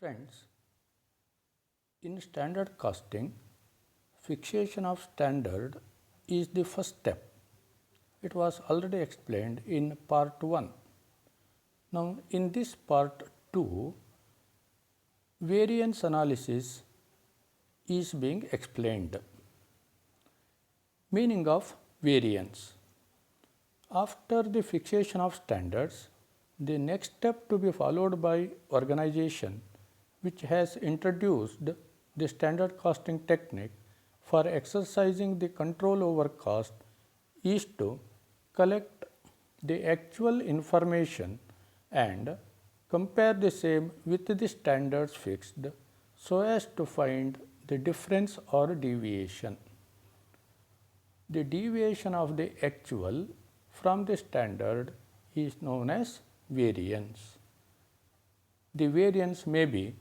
Friends, in standard costing, fixation of standard is the first step. It was already explained in part 1. Now, in this part 2, variance analysis is being explained. Meaning of variance. After the fixation of standards, the next step to be followed by organization which has introduced the standard costing technique for exercising the control over cost is to collect the actual information and compare the same with the standards fixed so as to find the difference or deviation. The deviation of the actual from the standard is known as variance. The variance may be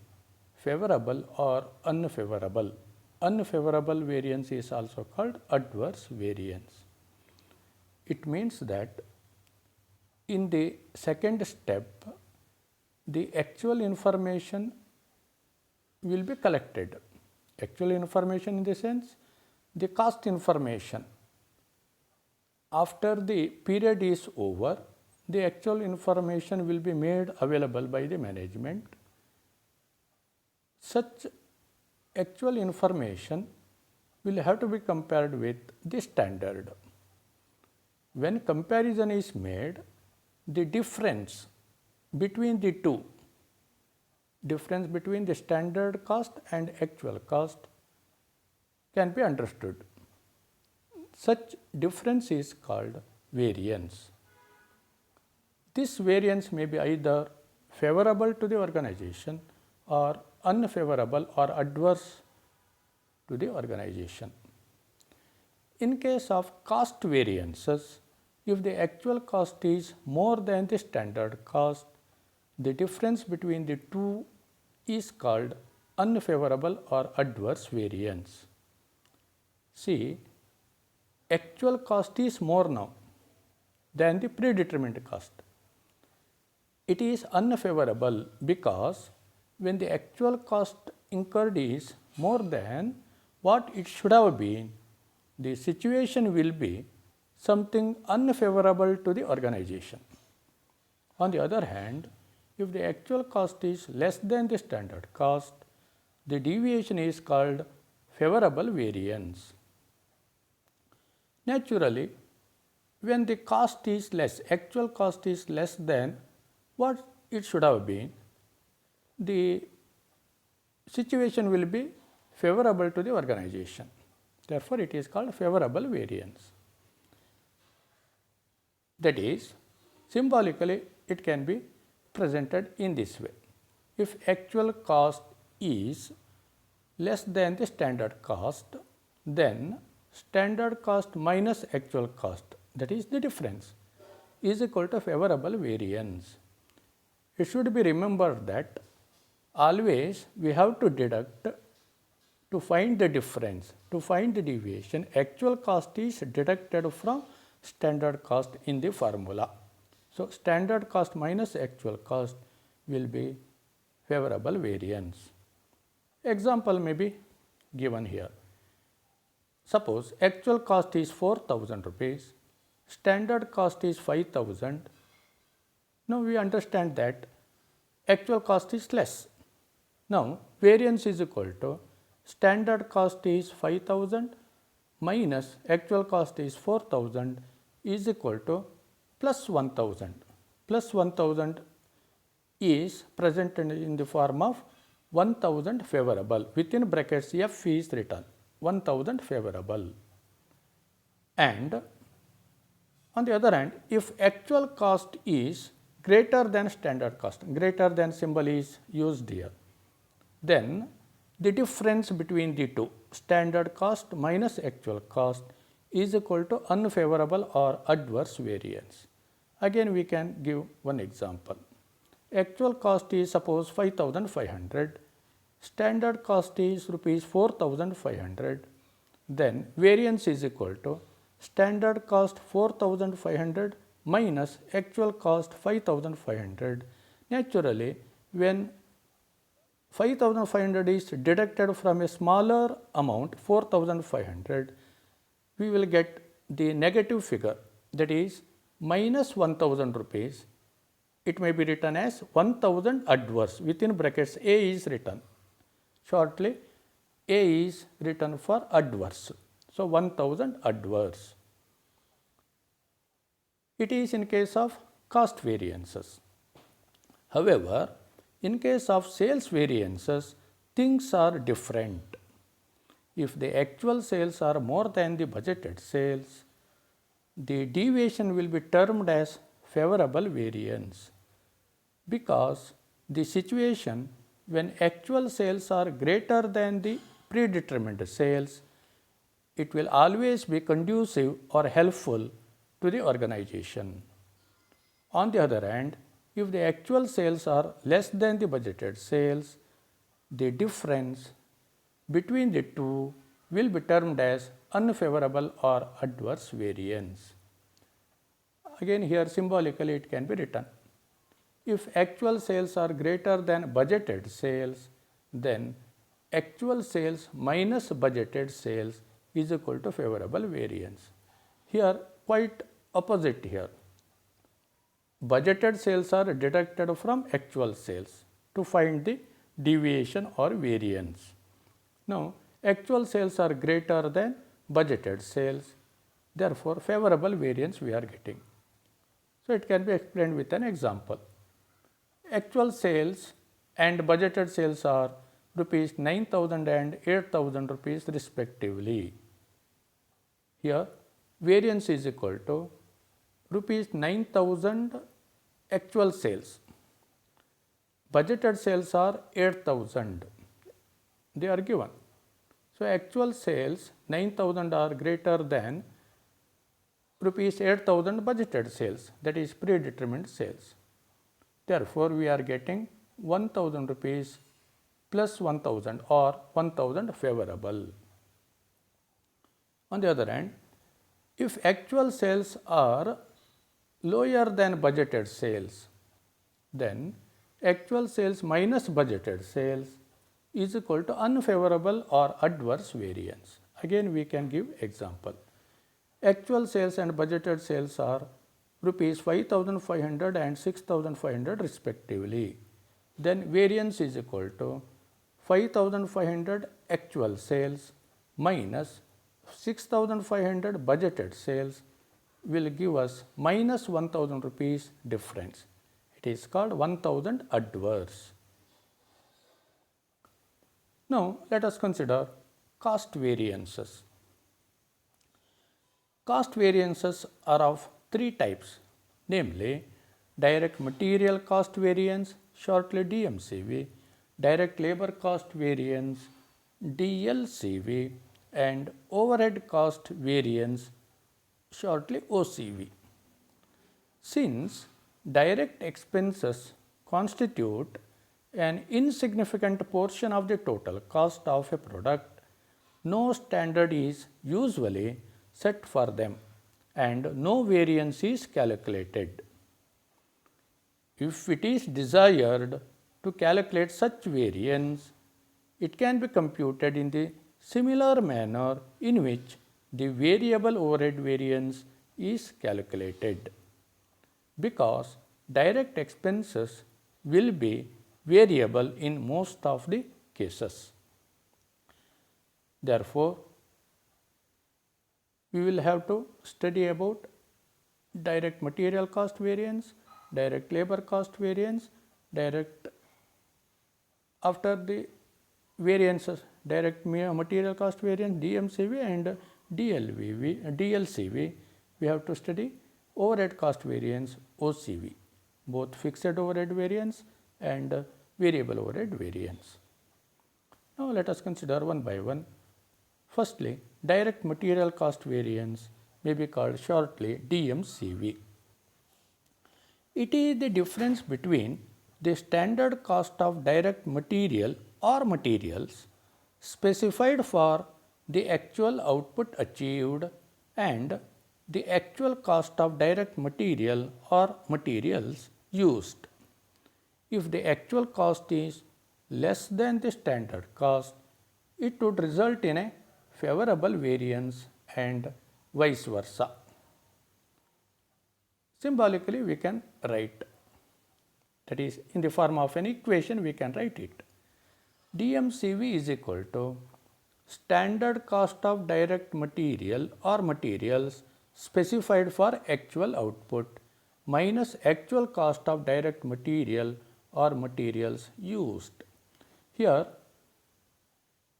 favorable or unfavorable. Unfavorable variance is also called adverse variance. It means that in the second step, the actual information will be collected. Actual information in the sense, the cost information. After the period is over, the actual information will be made available by the management. Such actual information will have to be compared with the standard. When comparison is made, the difference between the two, difference between the standard cost and actual cost can be understood. Such difference is called variance. This variance may be either favorable to the organization or unfavorable or adverse to the organization. In case of cost variances, if the actual cost is more than the standard cost, the difference between the two is called unfavorable or adverse variance. See, actual cost is more now than the predetermined cost. It is unfavorable because when the actual cost incurred is more than what it should have been, the situation will be something unfavorable to the organization. On the other hand, if the actual cost is less than the standard cost, the deviation is called favorable variance. Naturally, when the cost is less, actual cost is less than what it should have been, the situation will be favorable to the organization. Therefore, it is called favorable variance. That is, symbolically, it can be presented in this way. If actual cost is less than the standard cost, then standard cost minus actual cost, that is the difference, is equal to favorable variance. It should be remembered that always we have to deduct to find the difference, to find the deviation. Actual cost is deducted from standard cost in the formula. So, standard cost minus actual cost will be favorable variance. Example may be given here. Suppose actual cost is 4,000 rupees, standard cost is 5,000. Now, we understand that actual cost is less. Now, variance is equal to standard cost is 5,000 minus actual cost is 4,000 is equal to plus 1,000. Plus 1,000 is presented in the form of 1,000 favorable. Within brackets F is written 1,000 favorable. And on the other hand, if actual cost is greater than standard cost, greater than symbol is used here, then the difference between the two, standard cost minus actual cost, is equal to unfavorable or adverse variance. Again, we can give one example. Actual cost is suppose 5,500, standard cost is rupees 4,500, then variance is equal to standard cost 4,500 minus actual cost 5,500. Naturally, when 5,500 is deducted from a smaller amount 4,500, we will get the negative figure, that is minus 1,000 rupees. It may be written as 1,000 adverse, within brackets A is written. Shortly, A is written for adverse. So, 1,000 adverse. It is in case of cost variances. However, in case of sales variances, things are different. If the actual sales are more than the budgeted sales, the deviation will be termed as favorable variance, because the situation when actual sales are greater than the predetermined sales, it will always be conducive or helpful to the organization. On the other hand, if the actual sales are less than the budgeted sales, the difference between the two will be termed as unfavorable or adverse variance. Again, here symbolically it can be written. If actual sales are greater than budgeted sales, then actual sales minus budgeted sales is equal to favorable variance. Here, quite opposite here. Budgeted sales are deducted from actual sales to find the deviation or variance. Now, actual sales are greater than budgeted sales, therefore, favorable variance we are getting. So, it can be explained with an example. Actual sales and budgeted sales are rupees 9,000 and 8,000 rupees respectively. Here, variance is equal to rupees 9,000 actual sales, budgeted sales are 8,000, they are given. So, actual sales 9,000 are greater than rupees 8,000 budgeted sales, that is predetermined sales. Therefore, we are getting 1,000 rupees plus 1,000 or 1,000 favorable. On the other hand, if actual sales are lower than budgeted sales, then actual sales minus budgeted sales is equal to unfavorable or adverse variance. Again, we can give example. Actual sales and budgeted sales are rupees 5,500 and 6,500 respectively. Then variance is equal to 5,500 actual sales minus 6,500 budgeted sales will give us minus 1,000 rupees difference. It is called 1,000 adverse. Now, let us consider cost variances. Cost variances are of three types, namely direct material cost variance, shortly DMCV, direct labor cost variance, DLCV, and overhead cost variance, shortly OCV. Since direct expenses constitute an insignificant portion of the total cost of a product, no standard is usually set for them and no variance is calculated. If it is desired to calculate such variance, it can be computed in the similar manner in which the variable overhead variance is calculated, because direct expenses will be variable in most of the cases. Therefore, we will have to study about direct material cost variance, direct labor cost variance, after the variances, direct material cost variance, DMCV and DLCV, we have to study overhead cost variance, OCV, both fixed overhead variance and variable overhead variance. Now, let us consider one by one. Firstly, direct material cost variance may be called shortly DMCV. It is the difference between the standard cost of direct material or materials specified for the actual output achieved and the actual cost of direct material or materials used. If the actual cost is less than the standard cost, it would result in a favorable variance and vice versa. Symbolically, we can write, that is, in the form of an equation, we can write it. DMCV is equal to standard cost of direct material or materials specified for actual output minus actual cost of direct material or materials used. Here,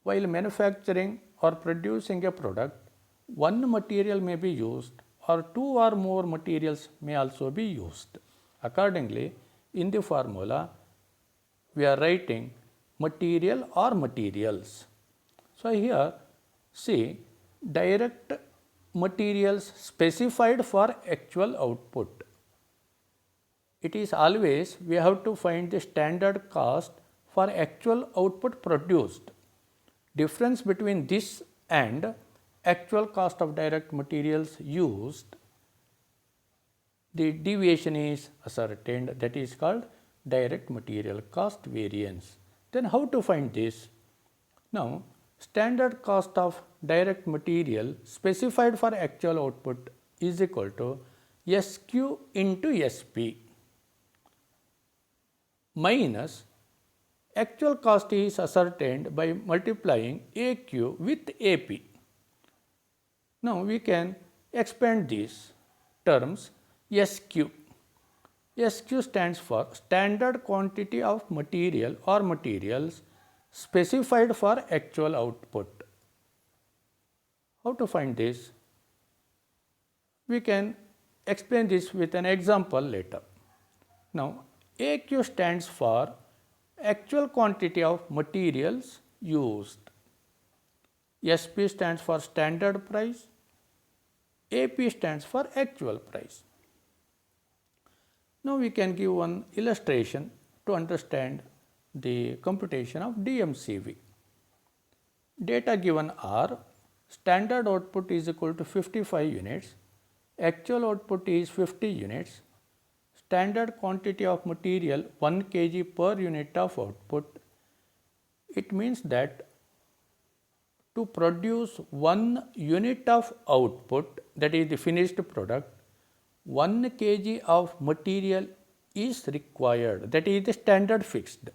while manufacturing or producing a product, one material may be used or two or more materials may also be used. Accordingly, in the formula, we are writing material or materials. So, here see direct materials specified for actual output. It is always we have to find the standard cost for actual output produced. Difference between this and actual cost of direct materials used, the deviation is ascertained, that is called direct material cost variance. Then how to find this? Now, standard cost of direct material specified for actual output is equal to SQ into SP minus actual cost is ascertained by multiplying AQ with AP. Now, we can expand these terms. SQ. SQ stands for standard quantity of material or materials specified for actual output. How to find this? We can explain this with an example later. Now, AQ stands for actual quantity of materials used. SP stands for standard price. AP stands for actual price. Now, we can give one illustration to understand the computation of DMCV. Data given are standard output is equal to 55 units, actual output is 50 units, standard quantity of material 1 kg per unit of output. It means that to produce 1 unit of output, that is the finished product, 1 kg of material is required, that is the standard fixed.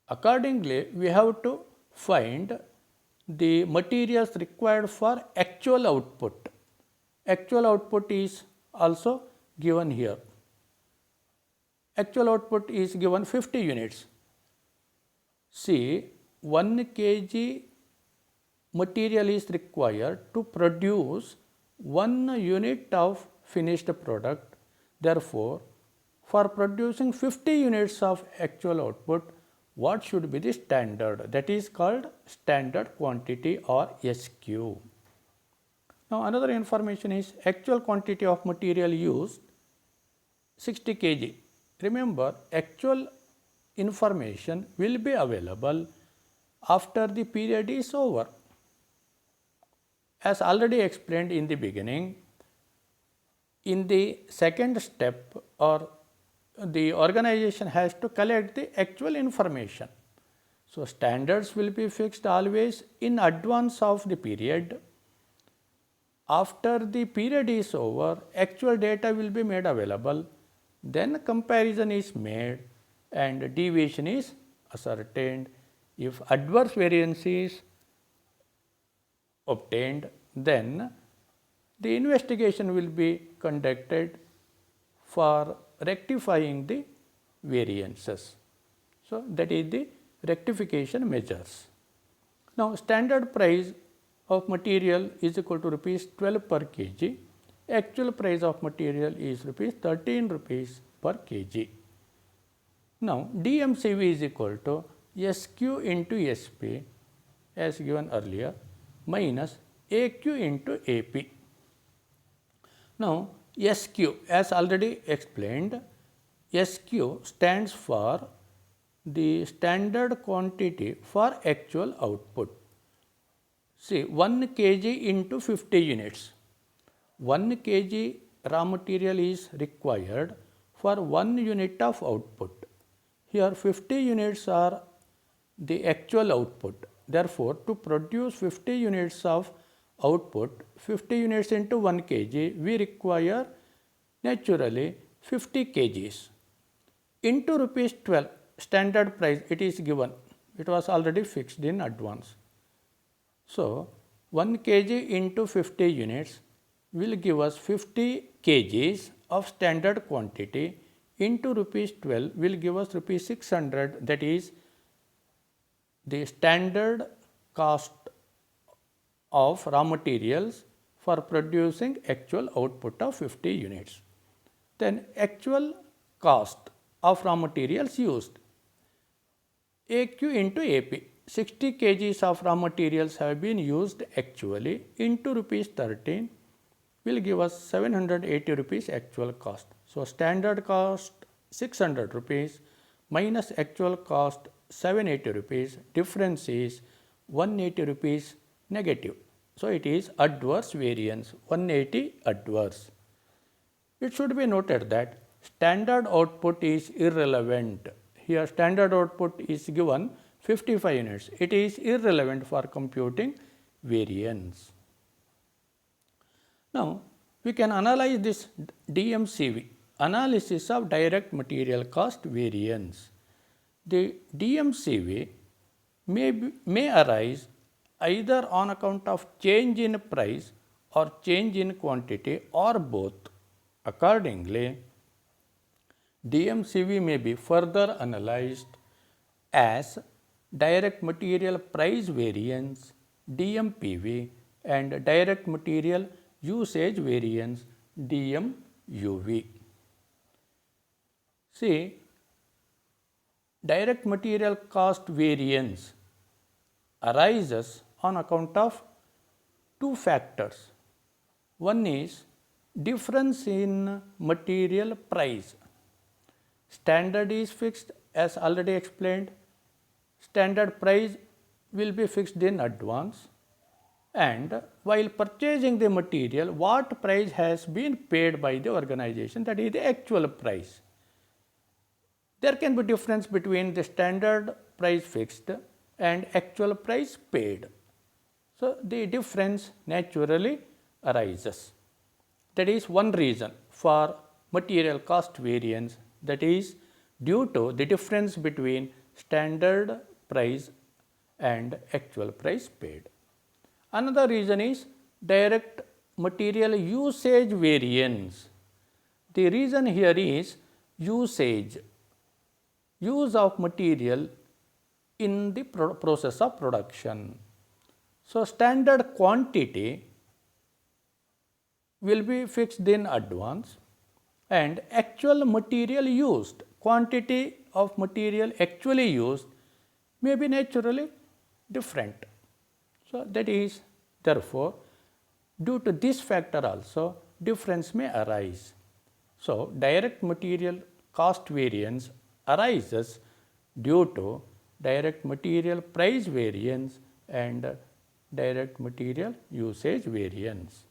Accordingly, we have to find the materials required for actual output. Actual output is also given here. Actual output is given 50 units. See, 1 kg material is required to produce 1 unit of finished product. Therefore, for producing 50 units of actual output, what should be the standard? That is called standard quantity or SQ. Now, another information is actual quantity of material used 60 kg. Remember, actual information will be available after the period is over. As already explained in the beginning, in the second step, or the organization has to collect the actual information. So, standards will be fixed always in advance of the period. After the period is over, actual data will be made available, then comparison is made and deviation is ascertained. If adverse variance is obtained, then the investigation will be conducted for rectifying the variances. So, that is the rectification measures. Now, standard price of material is equal to rupees 12 per kg. Actual price of material is rupees 13 rupees per kg. Now, DMCV is equal to SQ into SP as given earlier minus AQ into AP. Now, SQ, as already explained, SQ stands for the standard quantity for actual output. See, 1 kg into 50 units. 1 kg raw material is required for 1 unit of output. Here 50 units are the actual output. Therefore, to produce 50 units of output, 50 units into 1 kg, we require naturally 50 kgs. Into rupees 12 standard price, it is given. It was already fixed in advance. So, 1 kg into 50 units will give us 50 kgs of standard quantity into rupees 12 will give us rupees 600, that is the standard cost of raw materials for producing actual output of 50 units. Then actual cost of raw materials used, AQ into AP, 60 kgs of raw materials have been used actually into rupees 13 will give us 780 rupees actual cost. So, standard cost 600 rupees minus actual cost 780 rupees, difference is 180 rupees negative. So, it is adverse variance, 180 adverse. It should be noted that standard output is irrelevant. Here standard output is given 55 units. It is irrelevant for computing variance. Now, we can analyze this DMCV, analysis of direct material cost variance. The DMCV may arise either on account of change in price or change in quantity or both. Accordingly, DMCV may be further analyzed as direct material price variance, DMPV, and direct material usage variance, DMUV. See, direct material cost variance arises on account of two factors. One is difference in material price. Standard is fixed, as already explained. Standard price will be fixed in advance, and while purchasing the material, what price has been paid by the organization, that is the actual price. There can be difference between the standard price fixed and actual price paid. So, the difference naturally arises. That is one reason for material cost variance, that is due to the difference between standard price and actual price paid. Another reason is direct material usage variance. The reason here is usage, use of material in the process of production. So, standard quantity will be fixed in advance and actual material used, quantity of material actually used may be naturally different. So, that is therefore, due to this factor also difference may arise. So, direct material cost variance arises due to direct material price variance and direct material usage variance.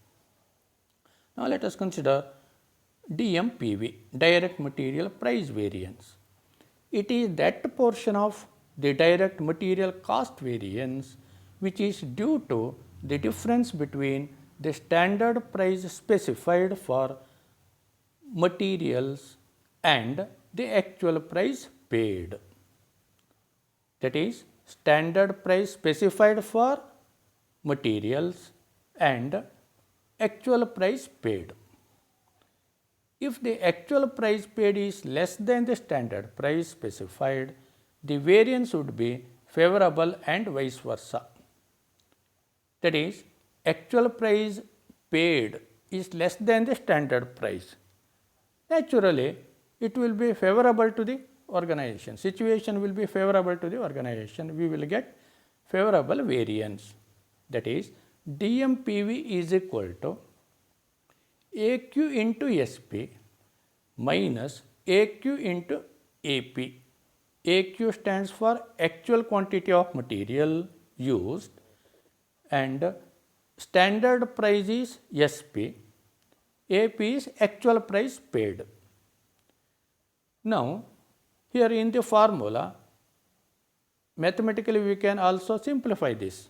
Now, let us consider DMPV, direct material price variance. It is that portion of the direct material cost variance which is due to the difference between the standard price specified for materials and the actual price paid. That is standard price specified for materials and actual price paid. If the actual price paid is less than the standard price specified, the variance would be favorable and vice versa. That is, actual price paid is less than the standard price. Naturally, it will be favorable to the organization. Situation will be favorable to the organization. We will get favorable variance. That is, DMPV is equal to AQ into SP minus AQ into AP. AQ stands for actual quantity of material used and standard price is SP, AP is actual price paid. Now, Here in the formula, mathematically we can also simplify this.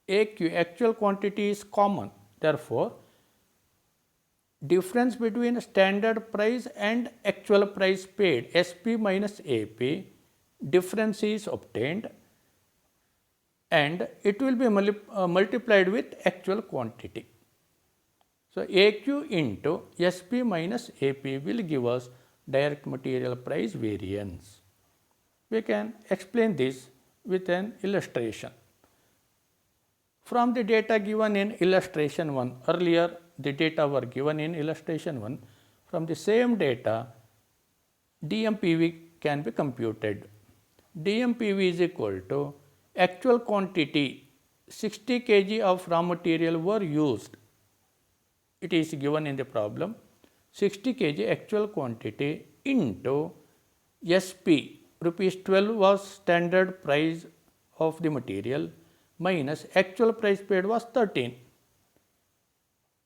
AQ, actual quantity, is common. Therefore, difference between standard price and actual price paid, SP minus AP, difference is obtained and it will be multiplied with actual quantity. So, AQ into SP minus AP will give us direct material price variance. We can explain this with an illustration. From the data given in illustration 1, earlier the data were given in illustration 1, from the same data DMPV can be computed. DMPV is equal to actual quantity 60 kg of raw material were used. It is given in the problem 60 kg actual quantity into SP, rupees 12 was standard price of the material minus actual price paid was 13.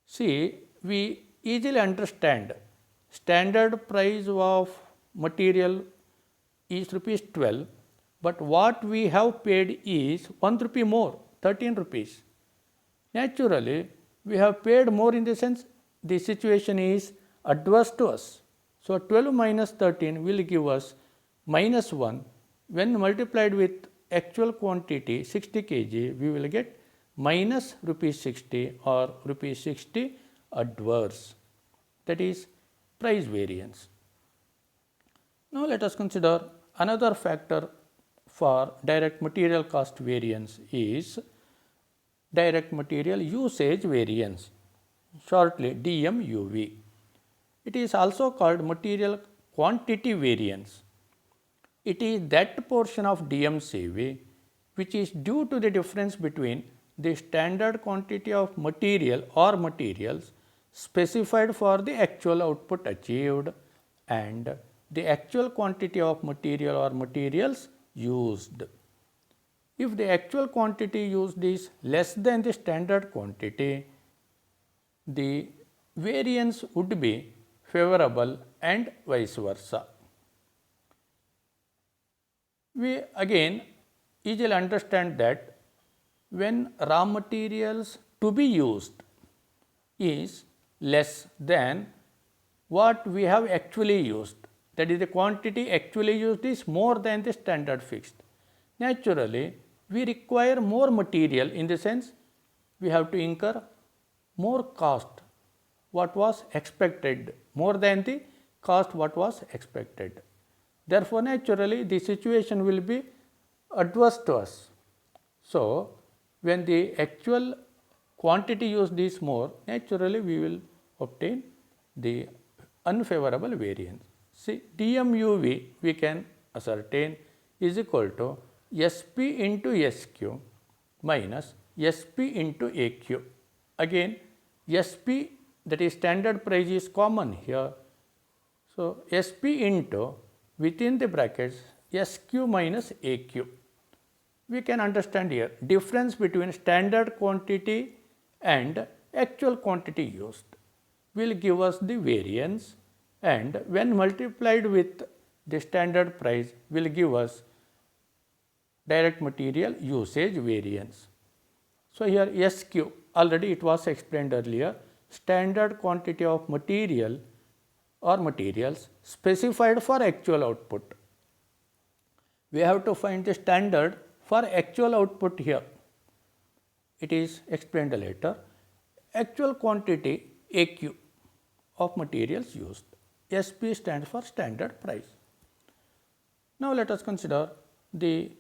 See, we easily understand standard price of material is rupees 12, but what we have paid is 1 rupee more, 13 rupees. Naturally, we have paid more in the sense the situation is adverse to us. So, 12 minus 13 will give us minus 1. When multiplied with actual quantity 60 kg, we will get minus rupees 60 or rupees 60 adverse, that is price variance. Now, let us consider another factor for direct material cost variance is direct material usage variance, shortly DMUV. It is also called material quantity variance. It is that portion of DMCV which is due to the difference between the standard quantity of material or materials specified for the actual output achieved and the actual quantity of material or materials used. If the actual quantity used is less than the standard quantity, the variance would be favorable and vice versa. We again easily understand that when raw materials to be used is less than what we have actually used, that is the quantity actually used is more than the standard fixed. Naturally, we require more material in the sense we have to incur more cost what was expected, more than the cost what was expected. Therefore, naturally the situation will be adverse to us. So, when the actual quantity used is more, naturally we will obtain the unfavorable variance. See, DMUV we can ascertain is equal to SP into SQ minus SP into AQ. Again, SP, that is standard price, is common here. So, SP into within the brackets SQ minus AQ. We can understand here difference between standard quantity and actual quantity used will give us the variance, and when multiplied with the standard price will give us direct material usage variance. So, here SQ already it was explained earlier, standard quantity of material or materials specified for actual output. We have to find the standard for actual output here. It is explained later. Actual quantity AQ of materials used. SP stands for standard price. Now, let us consider the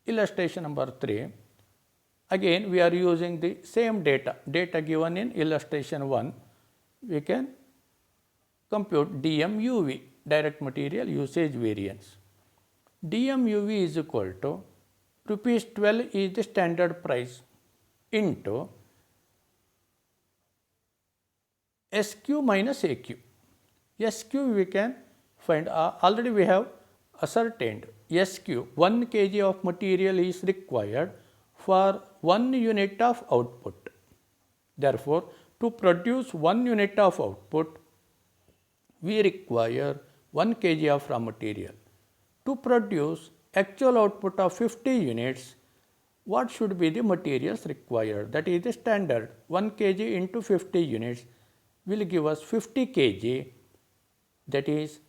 illustration number 3. Again, we are using the same data given in illustration 1. We can compute DMUV, direct material usage variance. DMUV is equal to rupees 12 is the standard price into SQ minus AQ. SQ we can find, already we have ascertained SQ, 1 kg of material is required for 1 unit of output. Therefore, to produce 1 unit of output, we require 1 kg of raw material. To produce actual output of 50 units, what should be the materials required? That is the standard 1 kg into 50 units will give us 50 kg, that is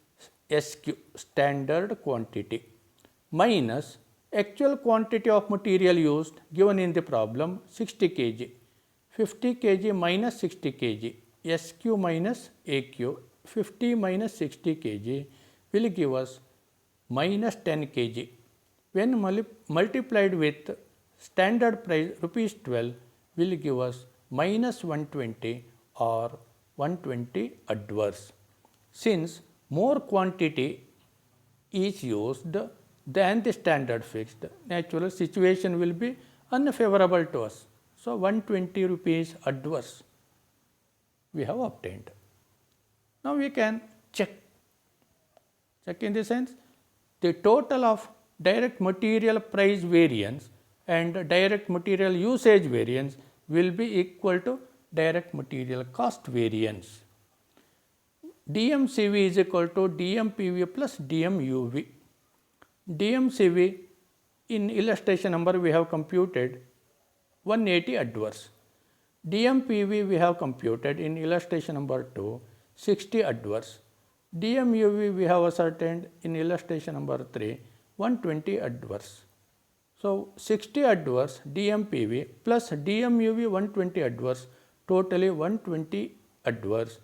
SQ, standard quantity, minus actual quantity of material used given in the problem 60 kg. 50 kg minus 60 kg, SQ minus AQ, 50 minus 60 kg will give us minus 10 kg. When multiplied with standard price rupees 12 will give us minus 120 or 120 adverse. Since more quantity is used than the standard fixed, natural situation will be unfavorable to us. So, 120 rupees adverse we have obtained. Now, we can check in the sense the total of direct material price variance and direct material usage variance will be equal to direct material cost variance. DMCV is equal to DMPV plus DMUV. DMCV in illustration number we have computed 180 adverse. DMPV we have computed in illustration number 2 60 adverse. DMUV we have ascertained in illustration number 3 120 adverse. So, 60 adverse DMPV plus DMUV 120 adverse, totally 120 adverse,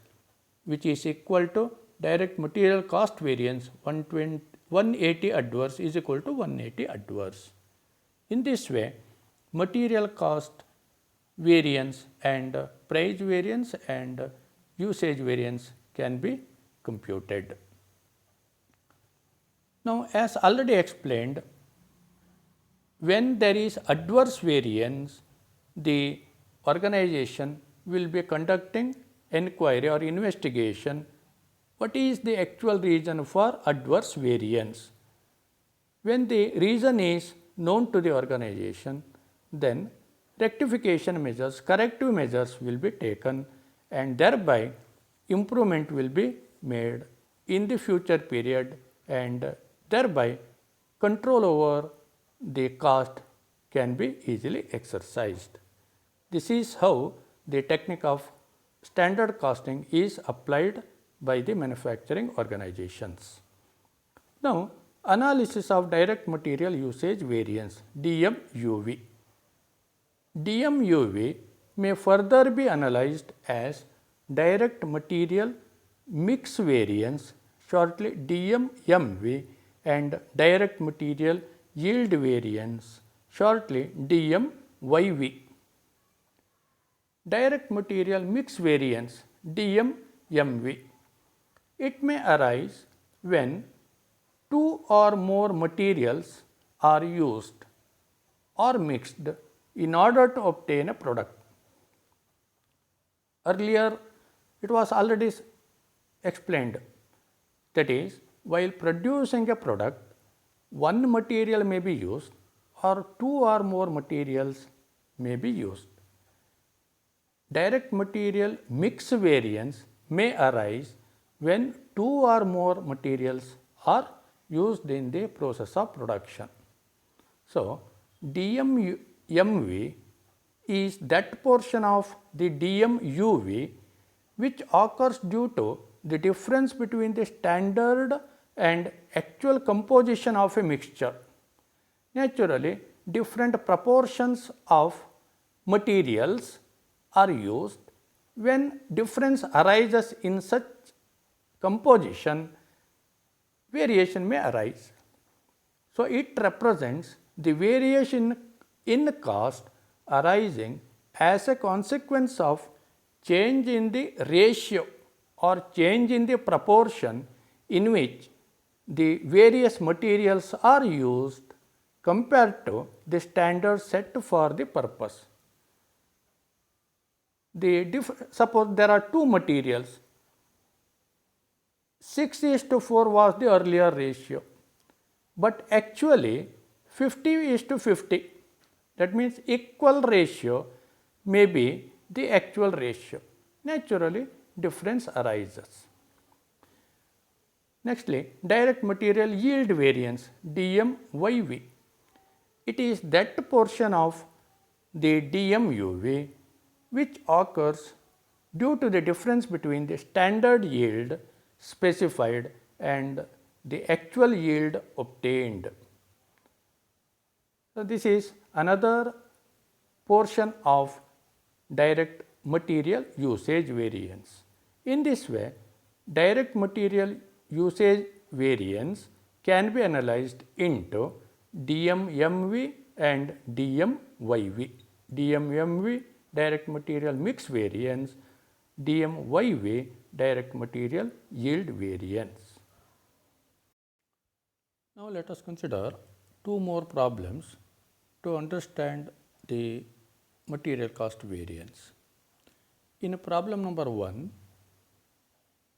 which is equal to direct material cost variance 180 adverse is equal to 180 adverse. In this way, material cost variance and price variance and usage variance can be computed. Now, as already explained, when there is adverse variance, the organization will be conducting inquiry or investigation. What is the actual reason for adverse variance? When the reason is known to the organization, then rectification measures, corrective measures will be taken, and thereby improvement will be made in the future period, and thereby control over the cost can be easily exercised. This is how the technique of standard costing is applied by the manufacturing organizations. Now, analysis of direct material usage variance DMUV. DMUV may further be analyzed as direct material mix variance, shortly DMMV, and direct material yield variance, shortly DMYV. Direct material mix variance DMMV. It may arise when two or more materials are used or mixed in order to obtain a product. Earlier, it was already explained, that is, while producing a product, one material may be used or two or more materials may be used. Direct material mix variance may arise when two or more materials are used in the process of production. So, DMMV is that portion of the DMUV which occurs due to the difference between the standard and actual composition of a mixture. Naturally, different proportions of materials are used. When difference arises in such composition, variation may arise. So, it represents the variation in cost arising as a consequence of change in the ratio or change in the proportion in which the various materials are used compared to the standard set for the purpose. Suppose there are two materials, 6:4 was the earlier ratio, but actually 50:50, that means equal ratio may be the actual ratio. Naturally, difference arises. Nextly, direct material yield variance DMYV. It is that portion of the DMUV which occurs due to the difference between the standard yield specified and the actual yield obtained. So, this is another portion of direct material usage variance. In this way, direct material usage variance can be analyzed into DMMV and DMYV. DMMV direct material mix variance, DMYV direct material yield variance. Now, let us consider two more problems to understand the material cost variance. In problem number 1,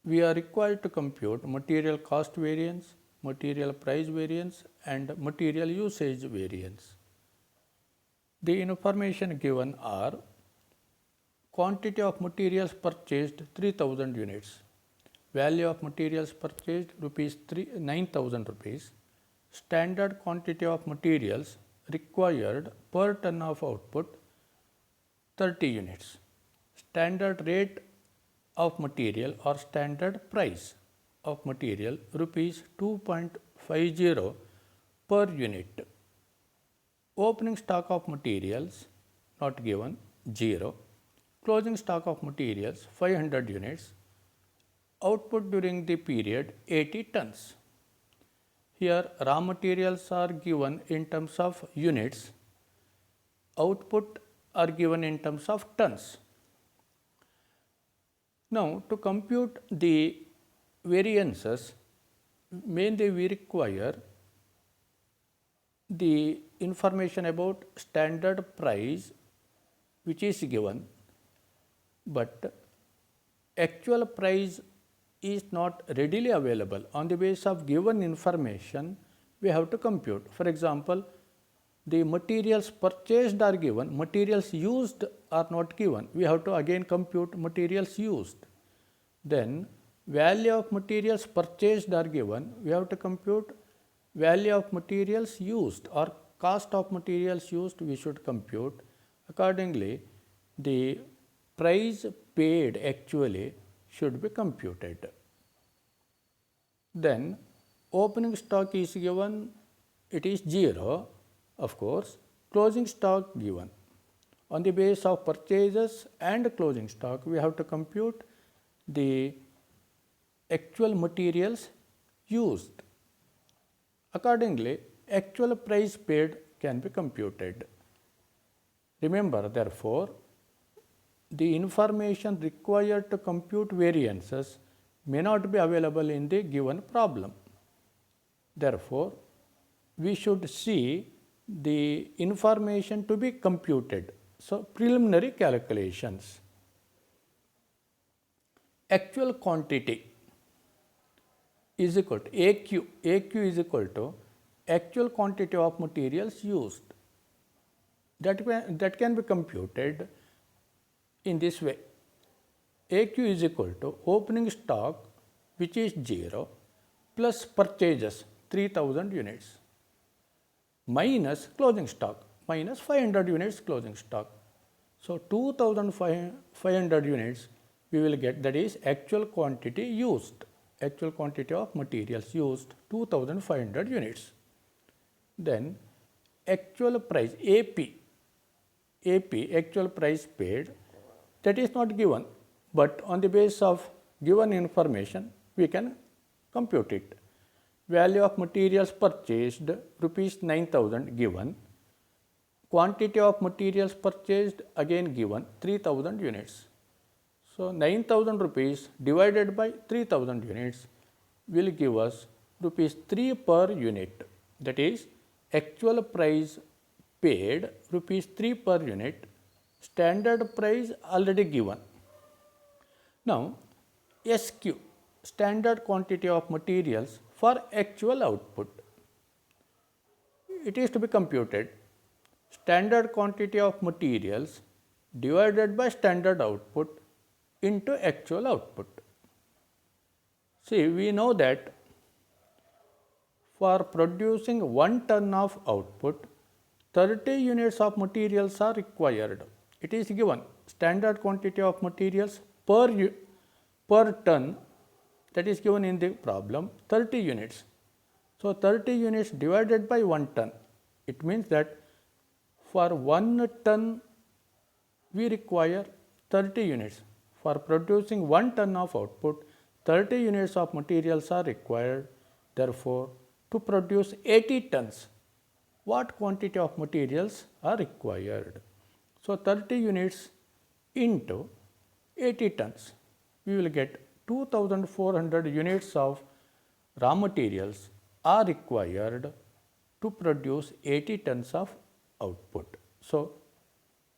we are required to compute material cost variance, material price variance and material usage variance. The information given are: quantity of materials purchased 3000 units, value of materials purchased rupees 9,000 rupees, standard quantity of materials required per ton of output 30 units, standard rate of material or standard price of material rupees 2.50 per unit, opening stock of materials not given 0, closing stock of materials 500 units, output during the period 80 tons. Here raw materials are given in terms of units, output are given in terms of tons. Now, to compute the variances, mainly we require the information about standard price which is given, but actual price is not readily available. On the basis of given information, we have to compute. For example, the materials purchased are given, materials used are not given. We have to again compute materials used. Then value of materials purchased are given, we have to compute value of materials used, or cost of materials used we should compute. Accordingly, the price paid actually should be computed. Then opening stock is given, it is 0, of course, closing stock given. On the basis of purchases and closing stock, we have to compute the actual materials used. Accordingly, actual price paid can be computed. Remember, therefore, the information required to compute variances may not be available in the given problem. Therefore, we should see the information to be computed. So, preliminary calculations. Actual quantity is equal to AQ. AQ is equal to actual quantity of materials used. That can be computed in this way. AQ is equal to opening stock, which is 0, plus purchases 3000 units, minus closing stock, minus 500 units closing stock. So, 2500 units we will get, that is actual quantity used, actual quantity of materials used 2500 units. Then actual price AP, actual price paid, that is not given, but on the basis of given information we can compute it. Value of materials purchased rupees 9,000 given, quantity of materials purchased again given 3000 units. So, 9,000 rupees divided by 3000 units will give us rupees 3 per unit, that is actual price paid rupees 3 per unit, standard price already given. Now, SQ, standard quantity of materials for actual output, it is to be computed. Standard quantity of materials divided by standard output into actual output. See, we know that for producing 1 ton of output, 30 units of materials are required. It is given standard quantity of materials per ton, that is given in the problem 30 units. So, 30 units divided by 1 ton, it means that for 1 ton we require 30 units. For producing 1 ton of output, 30 units of materials are required. Therefore, to produce 80 tons, what quantity of materials are required? So, 30 units into 80 tons, we will get 2400 units of raw materials are required to produce 80 tons of output. So,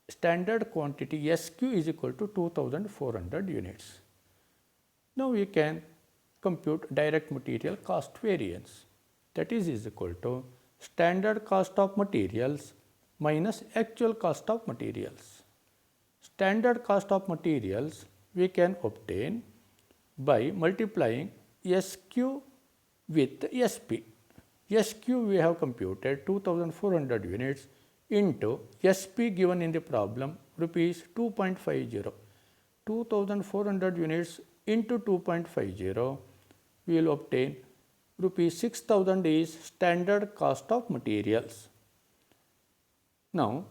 standard quantity SQ is equal to 2400 units. Now, we can compute direct material cost variance, that is equal to standard cost of materials minus actual cost of materials. Standard cost of materials we can obtain by multiplying SQ with SP. SQ we have computed 2400 units into SP given in the problem rupees 2.50. 2400 units into 2.50, we will obtain rupees 6000 is standard cost of materials. Now,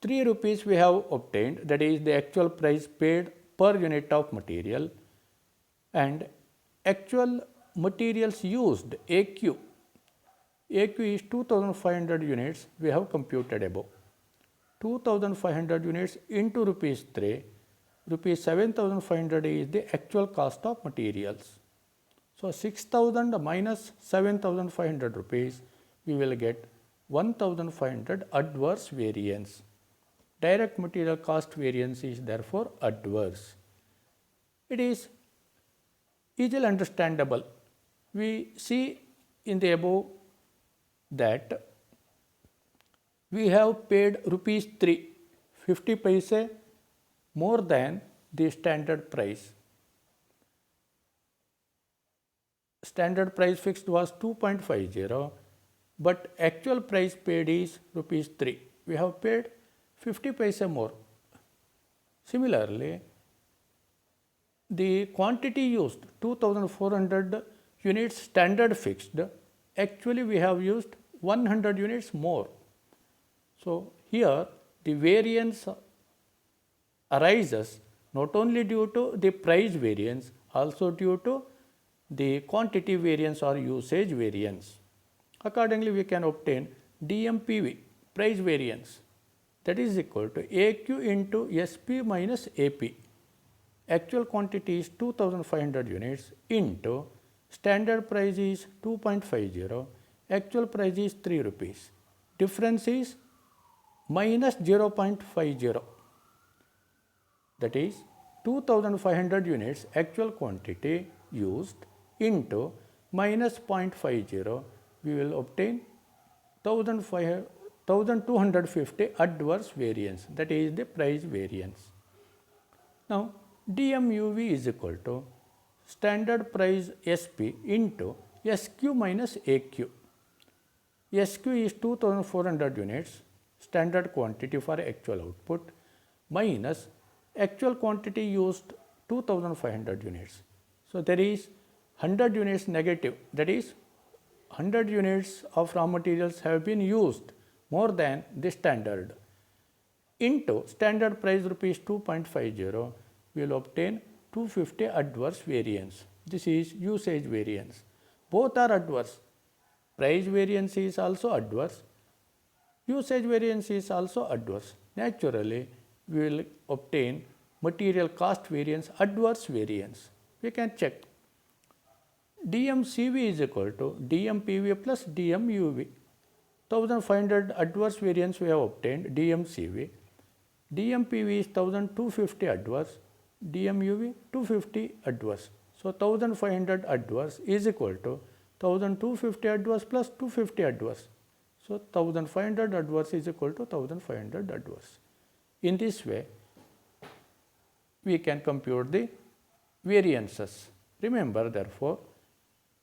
3 rupees we have obtained, that is the actual price paid per unit of material, and actual materials used AQ. AQ is 2500 units we have computed above. 2500 units into rupees 3, rupees 7500 is the actual cost of materials. So, 6000 minus 7500 rupees, we will get 1500 adverse variance. Direct material cost variance is therefore adverse. It is easily understandable. We see in the above that we have paid rupees 3, 50 paise more than the standard price. Standard price fixed was 2.50, but actual price paid is rupees 3. We have paid 50 paise more. Similarly, the quantity used 2400 units standard fixed, actually we have used 100 units more. So, here the variance arises not only due to the price variance, also due to the quantity variance or usage variance. Accordingly, we can obtain DMPV, price variance, that is equal to AQ into SP minus AP. Actual quantity is 2500 units into standard price is 2.50, actual price is 3 rupees. Difference is minus 0.50, that is 2500 units actual quantity used into minus 0.50, we will obtain 1250 adverse variance, that is the price variance. Now, DMUV is equal to standard price SP into SQ minus AQ. SQ is 2400 units standard quantity for actual output minus actual quantity used 2500 units. So, there is 100 units negative, that is 100 units of raw materials have been used more than the standard, into standard price rupees 2.50, we will obtain 250 adverse variance. This is usage variance. Both are adverse. Price variance is also adverse. Usage variance is also adverse. Naturally, we will obtain material cost variance, adverse variance. We can check. DMCV is equal to DMPV plus DMUV. 1500 adverse variance we have obtained, DMCV. DMPV is 1250 adverse, DMUV 250 adverse. So, 1500 adverse is equal to 1250 adverse plus 250 adverse. So, 1500 adverse is equal to 1500 adverse. In this way, we can compute the variances. Remember, therefore,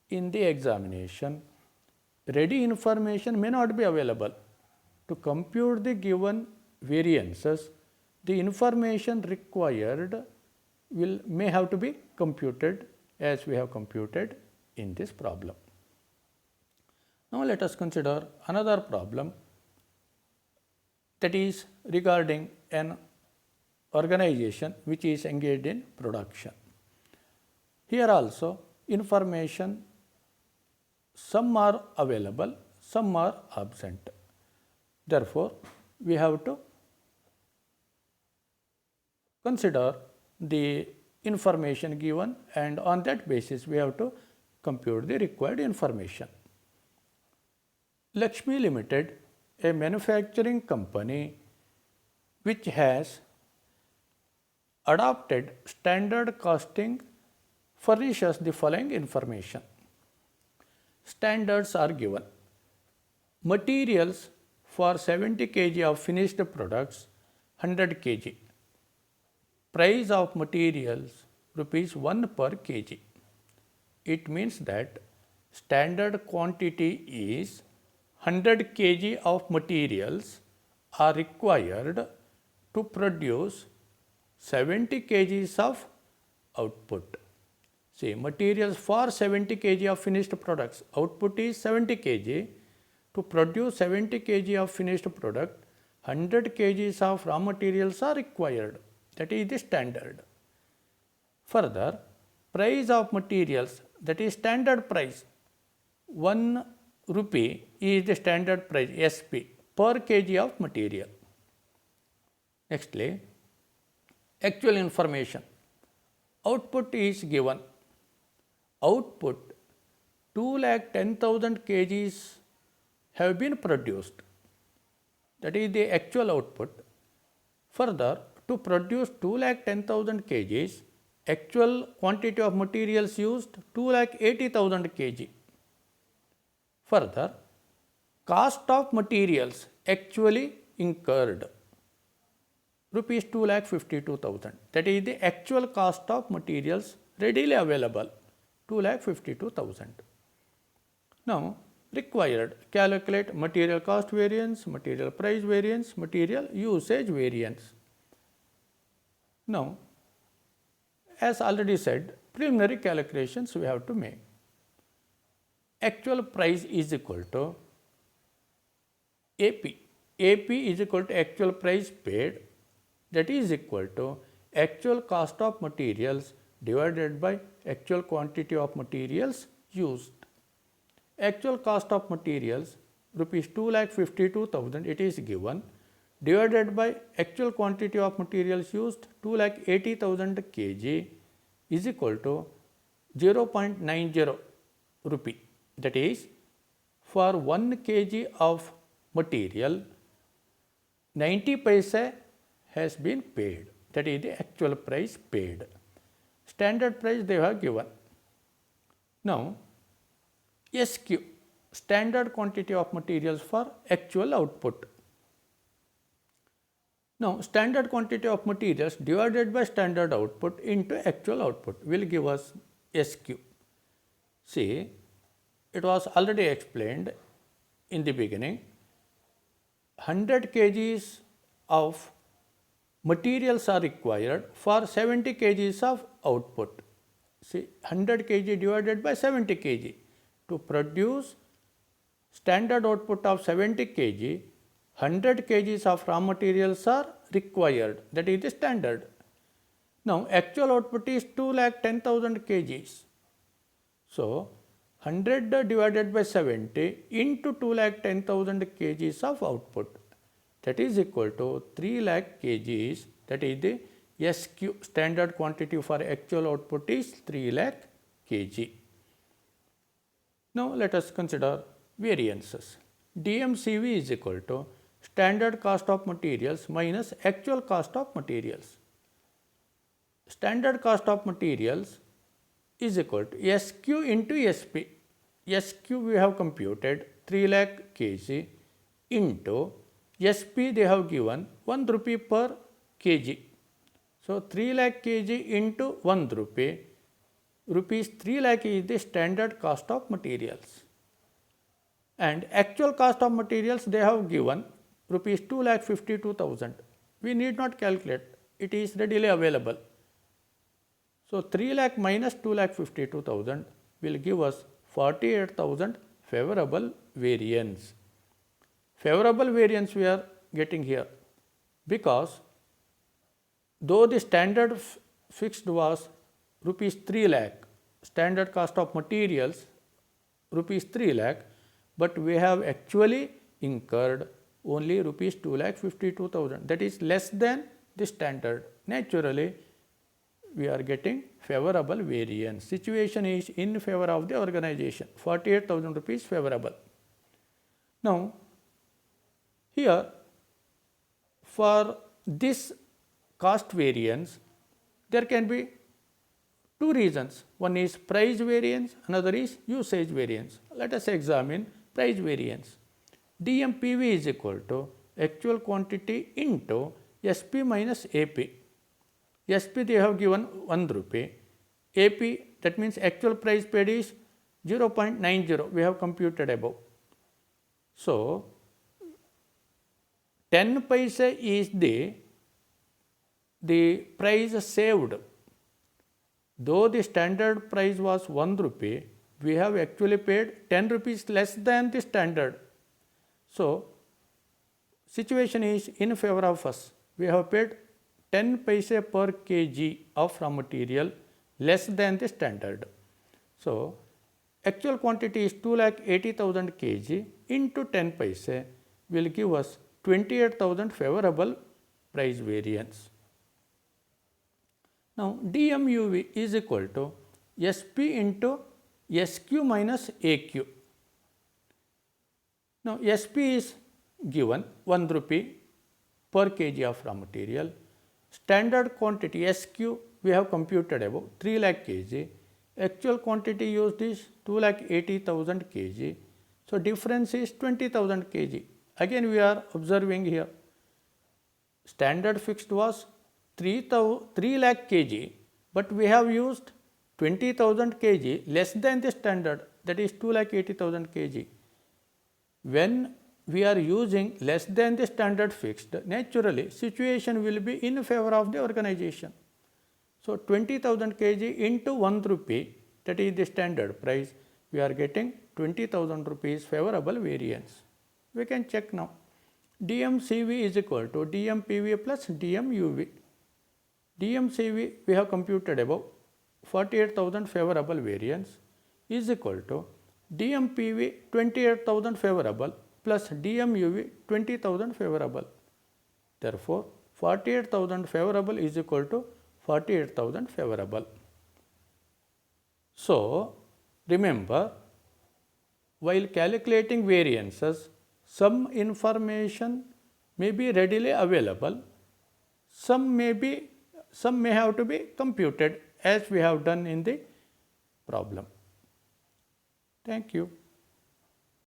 in the examination, ready information may not be available. To compute the given variances, the information required may have to be computed as we have computed in this problem. Now let us consider another problem, that is regarding an organization which is engaged in production. Here also information, some are available, some are absent. Therefore, we have to consider the information given, and on that basis we have to compute the required information. Lakshmi Limited, a manufacturing company which has adopted standard costing, furnishes the following information. Standards are given. Materials for 70 kg of finished products, 100 kg. Price of materials rupees 1 per kg. It means that standard quantity is 100 kg of materials are required to produce 70 kgs of output. See, materials for 70 kg of finished products, output is 70 kg. To produce 70 kg of finished product, 100 kgs of raw materials are required. That is the standard. Further, price of materials, that is standard price, 1 rupee is the standard price, SP, per kg of material. Nextly, actual information. Output is given. Output 2,10,000 kgs have been produced. That is the actual output. Further, to produce 2,10,000 kgs, actual quantity of materials used 2,80,000 kg. Further, cost of materials actually incurred rupees 2,52,000. That is the actual cost of materials readily available, 2,52,000. Now, required, calculate material cost variance, material price variance, material usage variance. Now, as already said, preliminary calculations we have to make. Actual price is equal to AP. AP is equal to actual price paid, that is equal to actual cost of materials divided by actual quantity of materials used. Actual cost of materials rupees 2,52,000 it is given, divided by actual quantity of materials used 2,80,000 kg is equal to 0.90 rupee. That is, for 1 kg of material, 90 paisa has been paid. That is the actual price paid. Standard price they have given. Now, SQ, standard quantity of materials for actual output. Now, standard quantity of materials divided by standard output into actual output will give us SQ. See, it was already explained in the beginning. 100 kgs of materials are required for 70 kgs of output. See, 100 kg divided by 70 kg. To produce standard output of 70 kg, 100 kgs of raw materials are required. That is the standard. Now, actual output is 2,10,000 kgs. So, 100 divided by 70 into 2,10,000 kgs of output. That is equal to 3 lakh kgs. That is the SQ, standard quantity for actual output is 3 lakh kg. Now, let us consider variances. DMCV is equal to standard cost of materials minus actual cost of materials. Standard cost of materials is equal to SQ into SP. SQ we have computed 3 lakh kg into SP they have given 1 rupee per kg. So, 3 lakh kg into 1 rupee rupees 3 lakh is the standard cost of materials. And actual cost of materials they have given rupees 2,52,000. We need not calculate, it is readily available. So 3 lakh minus 2,52,000 will give us 48,000 favorable variance. Favorable variance we are getting here because though the standard fixed was rupees 3 lakh, standard cost of materials rupees 3 lakh, but we have actually incurred only rupees 2,52,000, that is less than the standard. Naturally, we are getting favorable variance. Situation is in favor of the organization, 48,000 rupees favorable. Now, here for this cost variance, there can be two reasons. One is price variance, another is usage variance. Let us examine price variance. DMPV is equal to actual quantity into SP minus AP. SP they have given 1 rupee. AP, that means actual price paid is 0.90. We have computed above. So 10 paise is the price saved. Though the standard price was 1 rupee, we have actually paid 10 rupees less than the standard. So situation is in favor of us. We have paid 10 paise per kg of raw material less than the standard. So actual quantity is 2,80,000 kg into 10 paise will give us 28,000 favorable price variance. Now DMUV is equal to SP into SQ minus AQ. Now SP is given 1 rupee per kg of raw material. Standard quantity SQ we have computed above 3 lakh kg. Actual quantity used is 2,80,000 kg. So difference is 20,000 kg. Again we are observing here. Standard fixed was 3 lakh kg, but we have used 20,000 kg less than the standard, that is 2,80,000 kg. When we are using less than the standard fixed, naturally situation will be in favor of the organization. So 20,000 kg into 1 rupee, that is the standard price, we are getting 20,000 rupees favorable variance. We can check now. DMCV is equal to DMPV plus DMUV. DMCV we have computed above 48,000 favorable variance is equal to DMPV 28,000 favorable plus DMUV 20,000 favorable. Therefore, 48,000 favorable is equal to 48,000 favorable. So, remember, while calculating variances, some information may be readily available, some may have to be computed as we have done in the problem. Thank you.